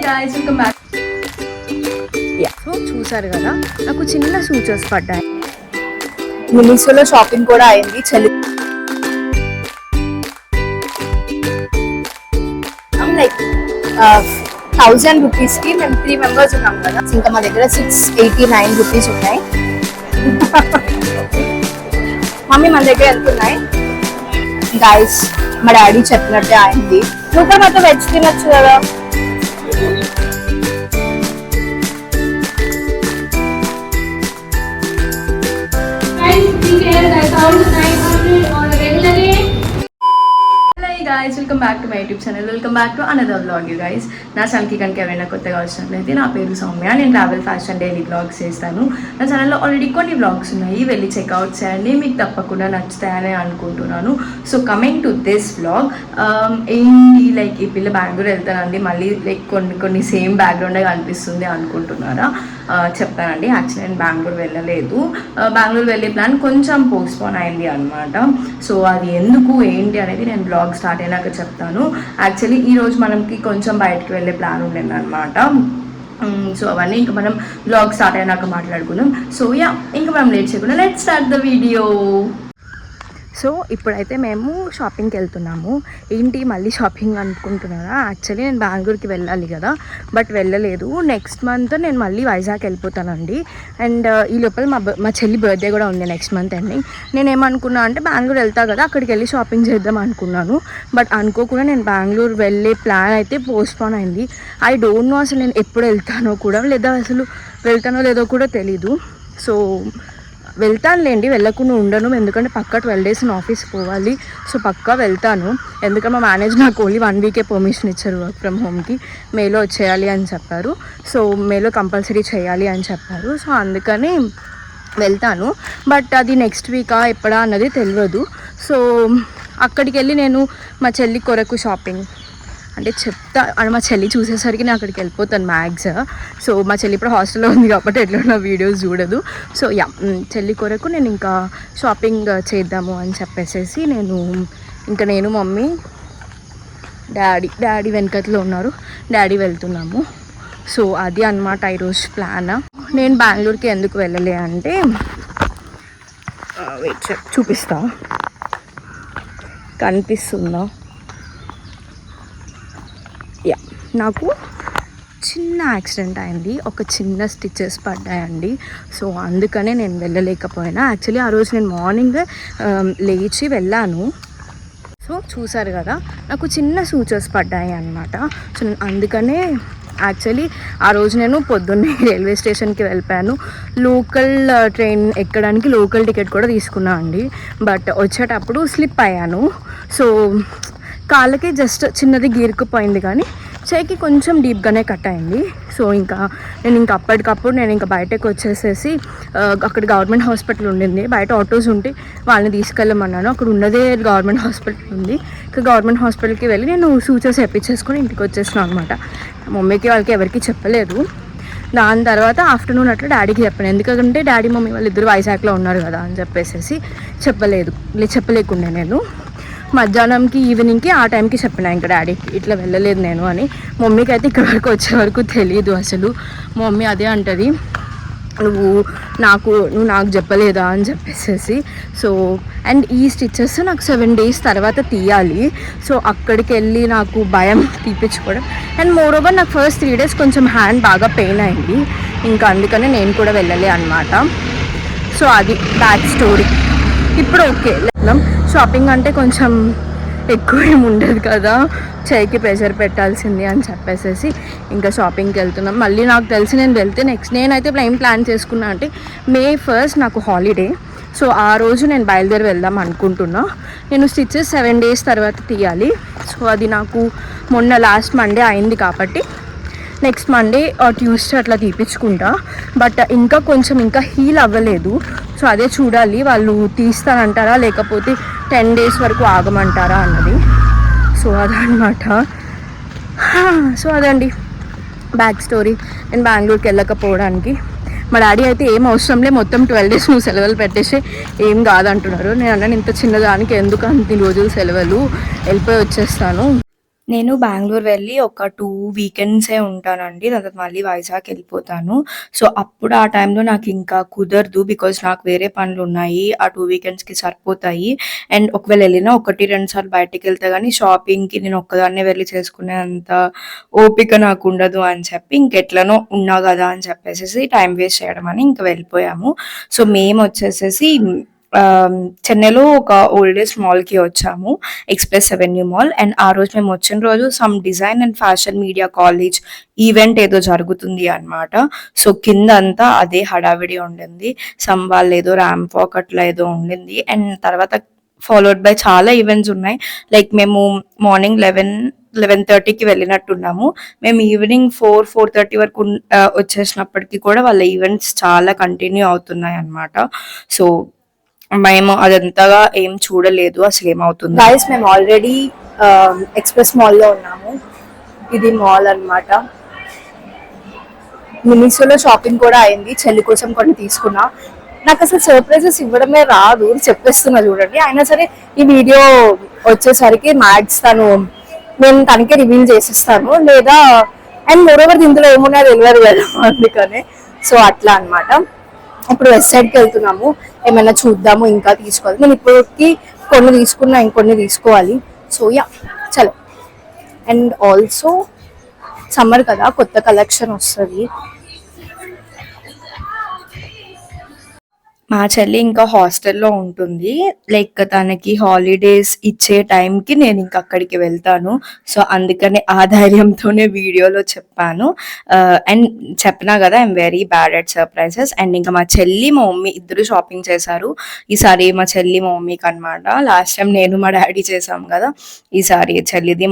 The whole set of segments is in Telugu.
guys, welcome back. సో చూసారు కదా నాకు చిన్న సూచర్స్ పడ్డాయి. మినిసోలో షాపింగ్ కూడా అయింది. చలి లైక్ 1000 రూపీస్ కి మేము 3 మెంబర్స్ ఉన్నాం కదా. ఇంకా మా దగ్గర 689 రూపీస్ ఉన్నాయి. మమ్మీ మన దగ్గర ఎంత ఉన్నాయి గైస్? మా డాడీ చెప్పినట్టే అయింది. నువ్వు కూడా నాతో వెజ్ తినొచ్చు కదా. Guys, welcome back to my YouTube channel. Welcome back to another vlog, you guys. నా ఛానల్కి కనుక ఎవరైనా కొత్తగా వచ్చినట్లయితే నా పేరు సౌమ్య. నేను ట్రావెల్ ఫ్యాషన్ డైలీ వ్లాగ్స్ చేస్తాను. నా ఛానల్లో ఆల్రెడీ కొన్ని వ్లాగ్స్ ఉన్నాయి, వెళ్ళి చెక్అవుట్ చేయండి, మీకు తప్పకుండా నచ్చుతాయని అనుకుంటున్నాను. So coming to this vlog, ఏంటి లైక్ ఈ పిల్ల బెంగళూరు వెళ్తానండి, మళ్ళీ లైక్ కొన్ని సేమ్ బ్యాక్గ్రౌండే కనిపిస్తుంది అనుకుంటున్నారా? చెప్తానండి. యాక్చువల్లీ నేను బెంగళూరు వెళ్ళలేదు. బెంగళూరు వెళ్ళే ప్లాన్ కొంచెం పోస్ట్పోన్ అయింది అనమాట. సో అది ఎందుకు ఏంటి అనేది నేను బ్లాగ్ స్టార్ట్ అయినాక చెప్తాను. యాక్చువల్లీ ఈరోజు మనకి కొంచెం బయటకు వెళ్ళే ప్లాన్ ఉండేది అనమాట. సో అవన్నీ ఇంకా మనం బ్లాగ్ స్టార్ట్ అయినాక మాట్లాడుకుందాం. సో యా, ఇంకా మనం లేట్ చేయకుండా let's start the video. So ఇప్పుడైతే మేము షాపింగ్కి వెళ్తున్నాము. ఏంటి మళ్ళీ షాపింగ్ అనుకుంటున్నారా? యాక్చువల్లీ నేను బెంగళూరుకి వెళ్ళాలి కదా, బట్ వెళ్ళలేదు. నెక్స్ట్ మంత్ నేను మళ్ళీ వైజాగ్ వెళ్ళిపోతానండి. అండ్ ఈ లోపల మా చెల్లి బర్త్డే కూడా ఉంది నెక్స్ట్ మంత్ ఎండింగ్. నేను ఏమనుకున్నా అంటే బెంగళూరు వెళ్తా కదా, అక్కడికి వెళ్ళి షాపింగ్ చేద్దాం అనుకున్నాను. బట్ అనుకోకుండా నేను బెంగళూరు వెళ్ళే ప్లాన్ అయితే పోస్ట్పోన్ అయింది. ఐ డోంట్ నో అసలు నేను ఎప్పుడు వెళ్తానో కూడా, లేదా అసలు వెళ్తానో లేదో కూడా తెలీదు. సో వెళ్తానులేండి, వెళ్ళకుండా ఉండను, ఎందుకంటే పక్కా 12 days ఆఫీస్ పోవాలి. సో పక్కా వెళ్తాను, ఎందుకంటే మా మేనేజర్ నాకు ఓన్లీ 1 week పర్మిషన్ ఇచ్చారు వర్క్ ఫ్రమ్ హోమ్కి. మేలో వచ్చేయాలి అని చెప్పారు. సో మేలో కంపల్సరీ చేయాలి అని చెప్పారు. సో అందుకని వెళ్తాను. బట్ అది నెక్స్ట్ వీకా ఎప్పుడా అన్నది తెలియదు. సో అక్కడికి వెళ్ళి నేను మా చెల్లి కొరకు షాపింగ్ అంటే చెప్తా, మా చెల్లి చూసేసరికి నేను అక్కడికి వెళ్ళిపోతాను మ్యాక్స్. సో మా చెల్లి ఇప్పుడు హాస్టల్లో ఉంది కాబట్టి ఎట్లా నా వీడియోస్ చూడదు. సో యా, చెల్లి కొరకు నేను ఇంకా షాపింగ్ చేద్దాము అని చెప్పేసి నేను మమ్మీ డాడీ వెనకట్లో ఉన్నారు, డాడీ వెళ్తున్నాము. సో అది అన్నమాట ఈరోజు ప్లాన్. నేను బెంగళూరుకి ఎందుకు వెళ్ళలే అంటే చూపిస్తా, కనిపిస్తుందా? యా, నాకు చిన్న యాక్సిడెంట్ అయింది, ఒక చిన్న స్టిచెస్ పడ్డాయండి. సో అందుకనే నేను వెళ్ళలేకపోయినా. యాక్చువల్లీ ఆ రోజు నేను మార్నింగ్ లేచి వెళ్ళాను. సో చూసారు కదా, నాకు చిన్న సూచర్స్ పడ్డాయి అన్నమాట. సో అందుకనే యాక్చువల్లీ ఆ రోజు నేను పొద్దున్నే రైల్వే స్టేషన్కి వెళ్ళిపోయాను. లోకల్ ట్రైన్ ఎక్కడానికి లోకల్ టికెట్ కూడా తీసుకున్నా అండి. బట్ వచ్చేటప్పుడు స్లిప్ అయ్యాను. సో కాళ్ళకి జస్ట్ చిన్నది గీరుకుపోయింది, కానీ చేయికి కొంచెం డీప్గానే కట్ అయింది. సో నేను అప్పటికప్పుడు నేను బయటకు వచ్చేసేసి అక్కడ గవర్నమెంట్ హాస్పిటల్ ఉండింది, బయట ఆటోస్ ఉంటే వాళ్ళని తీసుకెళ్ళమన్నాను. అక్కడ ఉన్నదే గవర్నమెంట్ హాస్పిటల్ ఉంది. ఇక గవర్నమెంట్ హాస్పిటల్కి వెళ్ళి నేను సూచర్స్ తెప్పించేసుకొని ఇంటికి వచ్చేసినాను అనమాట. మమ్మీకి వాళ్ళకి ఎవరికి చెప్పలేదు. దాని తర్వాత ఆఫ్టర్నూన్ అట్లా డాడీకి చెప్పాను, ఎందుకంటే డాడీ మమ్మీ వాళ్ళిద్దరు వైజాగ్లో ఉన్నారు కదా అని చెప్పేసి చెప్పలేకుండే నేను. మధ్యాహ్నంకి ఈవినింగ్కి ఆ టైంకి చెప్పిన ఇంకా డాడీకి ఇట్లా వెళ్ళలేదు నేను అని. మమ్మీకి అయితే ఇక్కడ వరకు వచ్చే వరకు తెలియదు అసలు. మమ్మీ అదే అంటది, నువ్వు నాకు చెప్పలేదా అని చెప్పేసి. సో అండ్ ఈ స్టిచెస్ నాకు 7 days తర్వాత తీయాలి. సో అక్కడికి వెళ్ళి నాకు భయం తీపించుకోవడం. అండ్ మోర్ ఓవర్ నాకు ఫస్ట్ 3 days కొంచెం హ్యాండ్ బాగా పెయిన్ అయింది, ఇంకా అందుకనే నేను కూడా వెళ్ళలే అనమాట. సో అది బ్యాక్ స్టోరీ. ఇప్పుడు ఓకే, షాపింగ్ అంటే కొంచెం ఎక్కువ ఏమి ఉండదు కదా, చేయికి ప్రెషర్ పెట్టాల్సింది అని చెప్పేసి ఇంకా షాపింగ్కి వెళ్తున్నాం. మళ్ళీ నాకు తెలిసి నేను వెళ్తే నేనైతే ఏం ప్లాన్ చేసుకున్నా అంటే May 1st నాకు హాలిడే. సో ఆ రోజు నేను బయలుదేరి వెళ్దాం అనుకుంటున్నా. నేను స్టిచెస్ 7 days తర్వాత తీయాలి. సో అది నాకు మొన్న లాస్ట్ మండే అయింది కాబట్టి నెక్స్ట్ మండే ట్యూస్డే అట్లా తీపించుకుంటా. బట్ ఇంకా హీల్ అవ్వలేదు. సో అదే చూడాలి, వాళ్ళు తీస్తానంటారా లేకపోతే 10 days వరకు ఆగమంటారా అన్నది. సో అదనమాట. సో అదండి బ్యాక్ స్టోరీ. నేను బెంగళూరుకి వెళ్ళకపోవడానికి మా డాడీ అయితే ఏం అవసరం లే, మొత్తం 12 days నువ్వు సెలవులు పెట్టేసి ఏం కాదంటున్నారు. నేను అన్నాను, ఇంత చిన్నదానికి ఎందుకు అన్ని రోజులు సెలవులు, వెళ్ళిపోయి వచ్చేస్తాను. నేను బెంగుళూరు వెళ్ళి ఒక 2 వీకెండ్సే ఉంటానండి. దాని తర్వాత మళ్ళీ వైజాగ్ వెళ్ళిపోతాను. సో, అప్పుడు ఆ టైంలో నాకింకా కుదరదు. బికాజ్ నాకు వేరే పనులున్నాయి. ఆ 2 వీకెండ్స్‌కి సరిపోతాయి. అండ్ ఒకవేళ ఎళ్ళినా 1, 2 సార్లు బయటికెళ్తే గానీ షాపింగ్‌కి నేను ఒక్కదాన్నే వెళ్లి చేసుకునే అంత ఓపిక నాకుండదు అని చెప్పి ఇంకెట్లనో ఉన్నా గదా అని చెప్పేసేసి టైం వేస్ట్ చేయడం అని ఇంక వెళ్ళిపోయాము. సో, మేమొచ్చేసేసి చెన్నైలో ఒక ఓల్డ్ ఏజ్ మాల్‌కి వచ్చాము. Express avenue mall. అండ్ ఆ రోజు మేము వచ్చిన రోజు some design and fashion media college event ఏదో జరుగుతుంది అన్నమాట. సో, కిందంతా అదే హడావిడి ఉండింది. సమ్ వాళ్ళేదో ర్యాంప్ వాక్ అట్లా ఏదో ఉండింది. అండ్ తర్వాత ఫాలోడ్ బై చాలా ఈవెంట్స్ ఉన్నాయి. లైక్ మేము మార్నింగ్ 11:30కి వెళ్ళినట్టున్నాము. మేము ఈవినింగ్ 4:30 వరకు వచ్చేసినప్పటికి కూడా వాళ్ళ ఈవెంట్స్ చాలా కంటిన్యూ అవుతున్నాయన్నమాట. సో, మేము అదంతగా ఏం చూడలేదు అసలు ఏమవుతుందో. గైస్ మేము ఆల్రెడీ ఎక్స్‌ప్రెస్ మాల్‌లో ఉన్నాము. ఇది మాల్ అన్నమాట. మినిసోలో షాపింగ్ కూడా అయింది. చెల్లి కోసం కొన్ని తీసుకున్నా. నాకు అసలు సర్ప్రైజెస్ ఇవ్వడమే రాదు, చెప్పేస్తున్నా చూడండి. అయినా సరే ఈ వీడియో వచ్చేసరికి మ్యాక్స్ నేను తనకే రివీల్ చేసేస్తాను, లేదా అండ్ మోరోవర్ ఇందులో ఏమున్నాయో తెలియదు కదా అందుకనే. సో అట్లా అన్నమాట. ఇప్పుడు వెస్ట్ సైడ్కి వెళ్తున్నాము. ఏమైనా చూద్దాము, ఇంకా తీసుకోవాలి. నేను ఇప్పటికి కొన్ని తీసుకున్నా, ఇంకొన్ని తీసుకోవాలి. సో యా చలో. అండ్ ఆల్సో సమ్మర్ కదా, కొత్త కలెక్షన్ వస్తుంది. మా చెల్లి ఇంకా హాస్టల్‌లో ఉంటుంది. లైక్ తనకి హాలిడేస్ ఇచ్చే టైంకి నేను ఇంక అక్కడికి వెళ్తాను. సో, అందుకని ఆ ధైర్యంతోనే వీడియోలో చెప్పాను. అండ్ చెప్పినా గదా! I'm very bad at surprises. And ఇంకా మా చెల్లి, మా మమ్మీ ఇద్దరు షాపింగ్ చేశారు. ఈసారి మా చెల్లి, మా మమ్మీకనమాట. లాస్ట్ టైం నేను, మా డ్యాడీ చేశాం గదా! ఈసారి చెల్లిది,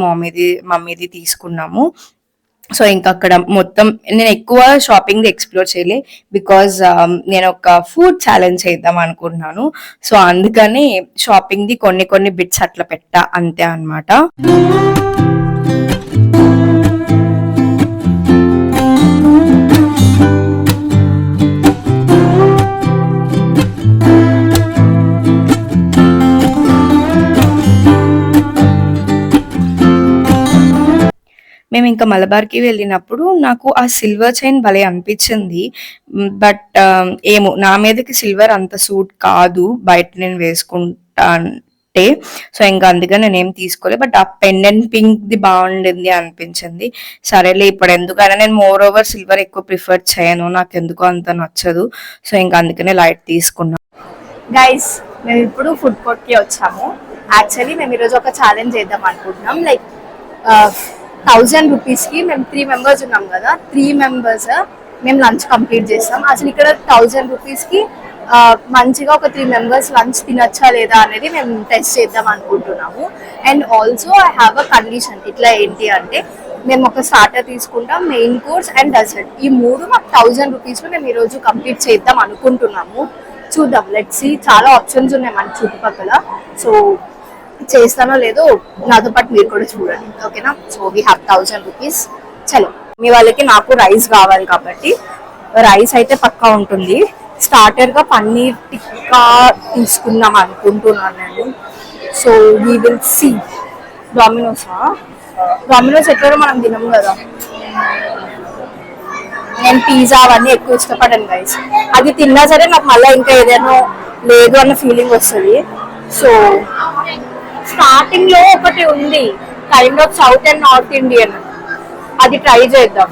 మమ్మీది తీసుకున్నాము. సో, ఇంకక్కడ మొత్తం నేను ఎక్కువ షాపింగ్‌ది ఎక్స్‌ప్లోర్ చేయలే. బికాజ్ నేను ఒక ఫుడ్ ఛాలెంజ్ చేద్దాం అనుకుంటున్నాను. సో, అందుకని షాపింగ్‌ది కొన్ని కొన్ని బిట్స్ అట్లా పెట్టా అంతే అన్నమాట. మేము ఇంకా మలబార్‌కి వెళ్ళినప్పుడు నాకు ఆ సిల్వర్ చైన్ భలే అనిపించింది. బట్ ఏమో నా మీదకి సిల్వర్ అంత సూట్ కాదు బయట నేను వేసుకుంటా అంటే. సో, ఇంకా అందుకని నేనేం తీసుకోలే. బట్ ఆ పెండెంట్ పింక్‌ది బాగుండింది అనిపించింది. సరేలే ఇప్పుడు ఎందుకైనా నేను మోర్ ఓవర్ సిల్వర్ ఎక్కువ ప్రిఫర్ చేయను. నాకెందుకో అంత నచ్చదు. సో, ఇంకా అందుకనే లైట్ తీసుకున్నా. గైస్ మేము ఇప్పుడు ఫుడ్ కోర్ట్కి వచ్చాము. యాక్చువల్లీ మేము ఈరోజు ఒక ఛాలెంజ్ చేద్దాం అనుకుంటున్నాం. లైక్ 1000 రూపీస్కి మేము 3 మెంబర్స్ ఉన్నాం కదా, 3 మెంబర్స్ మేము లంచ్ కంప్లీట్ చేస్తాం. అసలు ఇక్కడ 1000 రూపీస్కి మంచిగా ఒక 3 మెంబర్స్ లంచ్ తినచ్చా లేదా అనేది మేము టెస్ట్ చేద్దాం అనుకుంటున్నాము. And also I have a condition. ఇట్లా ఏంటి అంటే మేము ఒక స్టార్టర్ తీసుకుంటాం, మెయిన్ కోర్స్ అండ్ డెజర్ట్. ఈ మూడు మాకు 1000 రూపీస్లో మేము ఈరోజు కంప్లీట్ చేద్దాం అనుకుంటున్నాము. చూద్దాం, లెట్స్ సీ. చాలా ఆప్షన్స్ ఉన్నాయి మన చుట్టుపక్కల. సో చేస్తానో లేదో నాతో పాటు మీరు కూడా చూడండి, ఓకేనా? So we have 1000 rupees. చలో, మీ వాళ్ళకి నాకు రైస్ కావాలి కాబట్టి రైస్ అయితే పక్కా ఉంటుంది. స్టార్టర్గా పన్నీర్ టిక్కా తీసుకుందాం అనుకుంటున్నాను నేను. So we will see. Domino's ఎట్లా మనం తినం కదా. నేను పిజ్జా అవన్నీ ఎక్కువ ఇష్టపడను గైస్. అది తిన్నా సరే నాకు మళ్ళీ ఇంకా ఏదైనా లేదు అన్న ఫీలింగ్ వస్తుంది. సో స్టార్టింగ్ లో ఒకటి ఉంది, kind of south and north Indian, అది ట్రై చేద్దాం.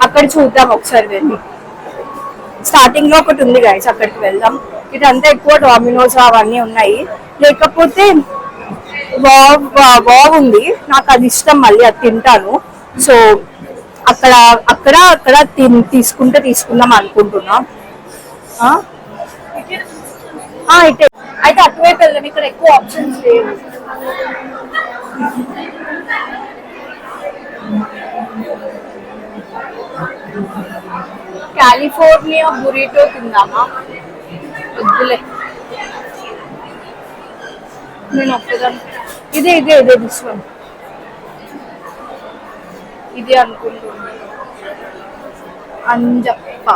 అక్కడ చూద్దాం ఒకసారి వెళ్ళి. స్టార్టింగ్ లో ఒకటి ఉంది గైస్, అక్కడికి వెళ్దాం. ఇదంతా ఎక్కువ డామినోస్ అవన్నీ ఉన్నాయి. లేకపోతే వావ్ ఉంది, నాకు అది ఇష్టం, మళ్ళీ అది తింటాను. సో అక్కడ తీసుకుందాం అనుకుంటున్నా. ఇటే అయితే అటువైపు వెళ్దాం, ఇక్కడ ఎక్కువ ఆప్షన్స్ లేవు. కాలిఫోర్నియా బురిటో తిందామా? వద్దులే, నేను ఒక్కదాన్ని. ఇదే తీసుకోండి, ఇది అనుకుంటున్నాను అని చెప్ప.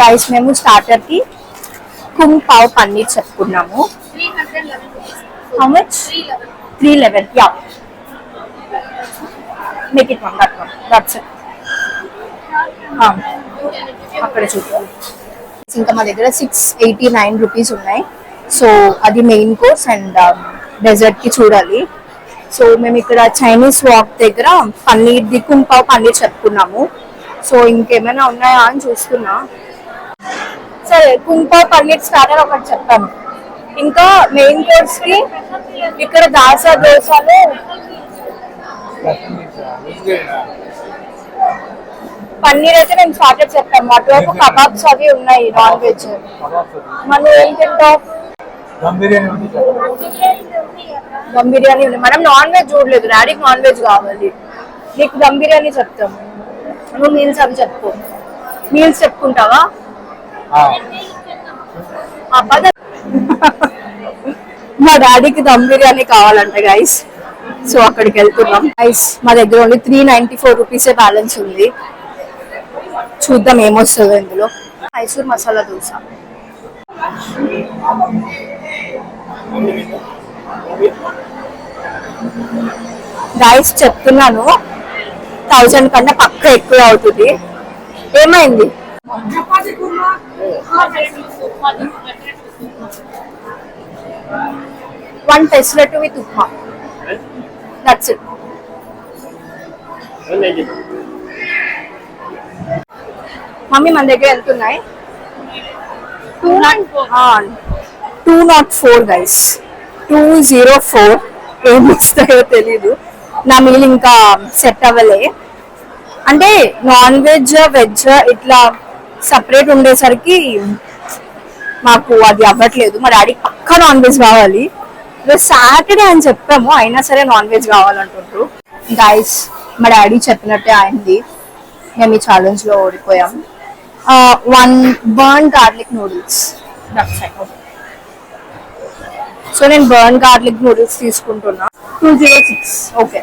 గైస్ మేము స్టార్టర్ కి కుంగ్ పావ్ పన్నీర్ చెప్పుకున్నాము. How much? 311. Yeah, make it 1 that's it. అక్కడ చూద్దాం. ఇంకా మా దగ్గర 689 రూపీస్ ఉన్నాయి. సో అది మెయిన్ కోర్స్ అండ్ డెజర్ట్ కి చూడాలి. సో మేము ఇక్కడ చైనీస్ వాక్ దగ్గర పన్నీర్ కుంగ్ పావ్ పన్నీర్ చెప్పుకున్నాము. సో ఇంకేమైనా ఉన్నాయా అని చూస్తున్నా. సరే కుంగ్ పావ్ పన్నీర్ స్టార్టర్ ఒకటి చెప్తాను. ఇంకా మెయిన్ కోర్స్ కి ఇక్కడ దోశలు పన్నీర్ అయితే మేము స్టార్టర్ చెప్పాము. అటువైపు కబాబ్స్ అవి ఉన్నాయి నాన్ వెజ్. మనం ఏం తింటాం? దమ్ బిర్యానీ ఉంది. మనం నాన్ వెజ్ చూడలేదు, డాడీకి నాన్ వెజ్ కావాలి. నీకు దమ్ బిర్యానీ చెప్తాము, నువ్వు మీల్స్ అవి చెప్పుకో. మీల్స్ చెప్పుకుంటావా? మా డాడీకి దమ్ బిర్యానీ కావాలంట గైస్. సో అక్కడికి వెళ్తున్నాం గైస్. మా దగ్గర ఓన్లీ 394 రూపీసే బ్యాలెన్స్ ఉంది. చూద్దాం ఏమొస్తుందో ఇందులో. మైసూర్ మసాలా దోశ. గైస్ చెప్తున్నాను 1000 కన్నా పక్క ఎక్కువ అవుతుంది. ఏమైంది? 1 pesarattu with upma. That's it. Mummy మన దగ్గర వెళ్తున్నాయి 204 గైస్. 204 ఏమి ఇస్తాయో తెలీదు. నా మీల్ ఇంకా సెట్ అవ్వలే. అంటే నాన్ వెజ్ వెజ్ ఇట్లా సపరేట్ ఉండేసరికి మాకు అది అవ్వట్లేదు. మా డాడీకి పక్కా నాన్ వెజ్ కావాలి. సాటర్డే అని చెప్పాము, అయినా సరే నాన్ వెజ్ కావాలంటుంటారు. గైస్ మా డాడీ చెప్పినట్టే అయింది. మేము ఈ ఛాలెంజ్ లో ఓడిపోయాం. 1 బర్న్ గార్లిక్ నూడిల్స్. సో నేను బర్న్ గార్లిక్ నూడిల్స్ తీసుకుంటున్నా. 206. ఓకే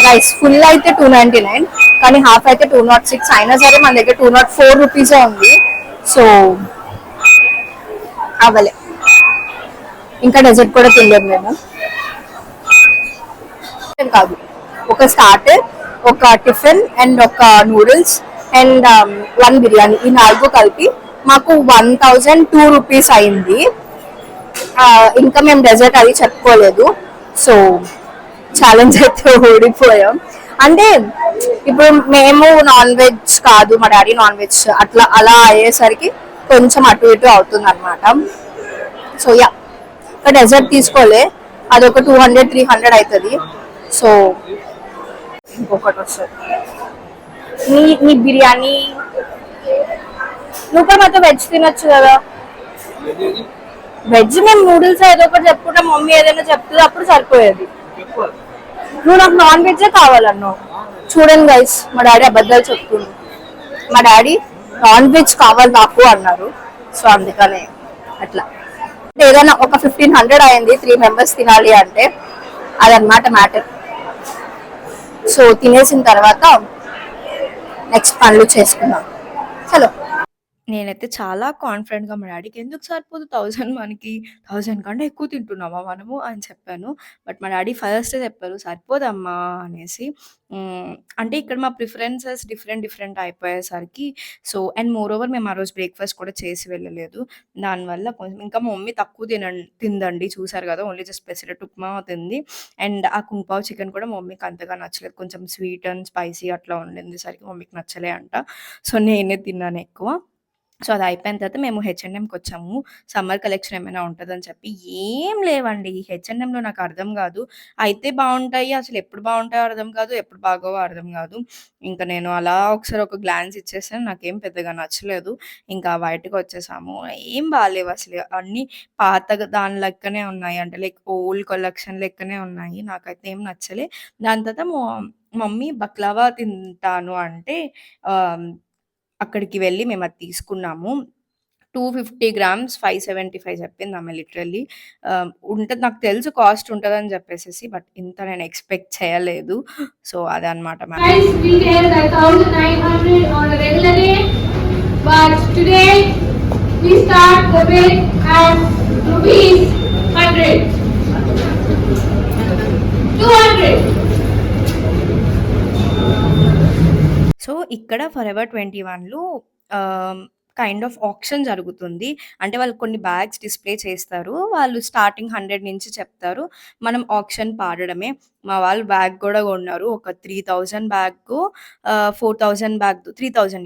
గైస్, ఫుల్ అయితే 299 కానీ హాఫ్ అయితే 206. అయినా సరే మన దగ్గర 204 రూపీసే ఉంది. సో అవ్వలే. ఇంకా డెజర్ట్ కూడా తినలేదు మేము. కాదు, ఒక స్టార్టర్, ఒక టిఫిన్ అండ్ ఒక నూడిల్స్ అండ్ 1 బిర్యానీ. ఈ 4 కలిపి మాకు 1002 రూపీస్ అయింది. ఇంకా మేము డెజర్ట్ అది చెప్పుకోలేదు. సో ఛాలెంజ్ అయితే ఓడిపోయాం. అంటే ఇప్పుడు మేము నాన్ వెజ్ కాదు, మా డాడీ నాన్ వెజ్, అలా అయ్యేసరికి కొంచెం అటు ఇటు అవుతుంది అనమాట. సో యా, డెజర్ట్ తీసుకోలే, అదొక 200-300 అవుతుంది. సో ఇంకొకటి వస్తుంది నీ బిర్యానీ. నువ్వు కూడా మాతో వెజ్ తినొచ్చు కదా. వెజ్ మేము నూడిల్స్ ఏదో ఒకటి చెప్పుకుంటాం, మమ్మీ ఏదైనా చెప్తుంది, అప్పుడు సరిపోయేది. నువ్వు నాకు నాన్ వెజ్ కావాలన్నావు. చూడండి గైస్, మా డాడీ అబద్ధాలు చెప్తుంది. మా డాడీ నాన్ వెజ్ కావాలి నాకు అన్నారు. సో అందుకనే అట్లా. ఏదైనా ఒక 1500 అయింది 3 మెంబర్స్ తినాలి అంటే, అదనమాట మ్యాటర్. సో తినేసిన తర్వాత నెక్స్ట్ పనులు చేసుకున్నాం. చలో. నేనైతే చాలా కాన్ఫిడెంట్‌గా మా డాడీకి ఎందుకు సరిపోదు 1000 మనకి, 1000 కంటే ఎక్కువ తింటున్నామా మనము అని చెప్పాను. బట్ మా డాడీ ఫస్టే చెప్పారు సరిపోదమ్మా అనేసి. అంటే ఇక్కడ మా ప్రిఫరెన్సెస్ డిఫరెంట్ అయిపోయేసరికి సో అండ్ మోరోవర్ మేము ఆ రోజు బ్రేక్‌ఫాస్ట్ కూడా చేసి వెళ్ళలేదు. దానివల్ల కొంచెం ఇంకా మా మమ్మీ తక్కువ తిందండి, చూసారు కదా. ఓన్లీ జస్ట్ పెసరట్టు ఉప్మా తింది. అండ్ ఆ కుంగ్ పావ్ చికెన్ కూడా మా మమ్మీకి అంతగా నచ్చలేదు. కొంచెం స్వీట్ అండ్ స్పైసీ అట్లా ఉండేసరికి మమ్మీకి నచ్చలే అంట. సో నేనే తిన్నాను ఎక్కువ. సో అది అయిపోయిన తర్వాత మేము హెచ్ఎన్ఎంకి వచ్చాము. సమ్మర్ కలెక్షన్ ఏమైనా ఉంటుందని చెప్పి. ఏం లేవండి హెచ్ఎన్ఎంలో, నాకు అర్థం కాదు. అయితే బాగుంటాయి, అసలు ఎప్పుడు బాగుంటాయో అర్థం కాదు, ఎప్పుడు బాగోవో అర్థం కాదు. ఇంకా నేను అలా ఒకసారి ఒక గ్లాన్స్ ఇచ్చేసాను, నాకేం పెద్దగా నచ్చలేదు. ఇంకా బయటకు వచ్చేసాము. ఏం బాగాలేవు అసలు, అన్నీ పాతగా దాని లెక్కనే ఉన్నాయి. అంటే లైక్ ఓల్డ్ కలెక్షన్ లెక్కనే ఉన్నాయి. నాకైతే ఏం నచ్చలే. దాని తర్వాత మమ్మీ బక్లావా తింటాను అంటే అక్కడికి వెళ్ళి మేము అది తీసుకున్నాము. 250 గ్రామ్స్ 575 చెప్పింది ఆమె లిటరల్లీ. ఉంటది, నాకు తెలుసు కాస్ట్ ఉంటుందని చెప్పేసి, బట్ ఇంత నేను ఎక్స్పెక్ట్ చేయలేదు. సో అదనమాట ma'am. Guys, we get 1900 on a regular day, but today we start the bid at rupees 100, 200, so, ఇక్కడ 'ఫరెవర్ 21లో' కైండ్ ఆఫ్ ఆక్షన్ జరుగుతుంది. అంటే వాళ్ళు కొన్ని బ్యాగ్స్ డిస్‌ప్లే చేస్తారు. వాళ్ళు స్టార్టింగ్ 100 నుంచి చెప్తారు. మనం ఆక్షన్ పాడడమే. మా వాళ్ళు బ్యాగ్ గూడా గొన్నారు. ఒక 3000 బ్యాగు 4000 బ్యాగ్‌ది 3000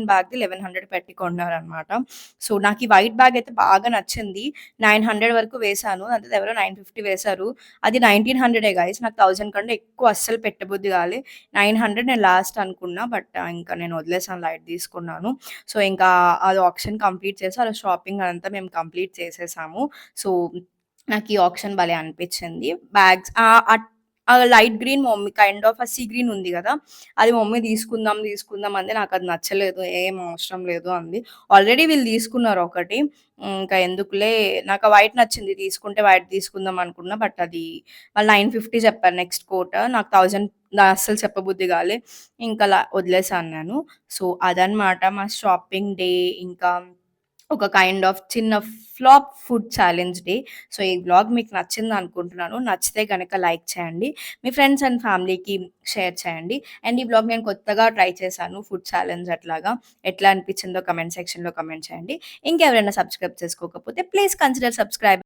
బ్యాగ్‌ది 1100 పెట్టి కొన్నారనమాట. సో, నాకీ వైట్ బ్యాగ్ అయితే బాగా నచ్చింది. 900 వరకు వేశాను. అదే ఎవరో 950 వేశారు. అది 1900 గైస్. నాకు 1000 కంటే ఎక్కువ అస్సలు పెట్టబుద్ధి గాలే. 900 నేను లాస్ట్ అనుకున్నా. బట్ ఇంకా నేను వదిలేసాను, లైట్ తీసుకున్నాను. సో, ఇంకా అది ఆక్షన్ కంప్లీట్ చేసి అలా షాపింగ్ అదంతా మేము కంప్లీట్ చేసేసాము. సో, నాకీ ఆక్షన్ భలే అనిపిచ్చింది. బ్యాగ్స్ ఆ లైట్ గ్రీన్ మా mummy kind of sea green ఉంది గదా! అది మా మమ్మీ తీసుకుందాం అంది. నాకది నచ్చలేదు. ఏం అవసరం లేదు అంది. ఆల్రెడీ వీళ్ళు తీసుకున్నారు ఒకటి. ఇంకా ఎందుకులే, నాకు ఆ వైట్ నచ్చింది. తీసుకుంటే వైట్ తీసుకుందాం అనుకున్నా. బట్ అది వాళ్ళు 950 చెప్పారు నెక్స్ట్ కోట్. నాకు 1000 అస్సలు చెప్పబుద్ధి గాలే. ఇంకా అలా వదిలేసాను నేను. సో, అదనమాట మా షాపింగ్ డే. ఇంకా ఒక కైండ్ ఆఫ్ చిన్న flop food challenge day. So, ఈ వ్లాగ్ మీకు నచ్చిందనుకుంటున్నాను. నచ్చితే గనక లైక్ చేయండి. మీ ఫ్రెండ్స్ అండ్ ఫ్యామిలీకి షేర్ చేయండి. అండ్ ఈ వ్లాగ్ నేను కొత్తగా ట్రై చేశాను, ఫుడ్ ఛాలెంజ్ అట్లాగా. ఎట్లా అనిపించిందో కమెంట్ సెక్షన్‌లో కమెంట్ చేయండి. ఇంకెవరైనా సబ్స్క్రైబ్ చేసుకోకపోతే ప్లీజ్ కన్సిడర్ సబ్స్క్రైబ్.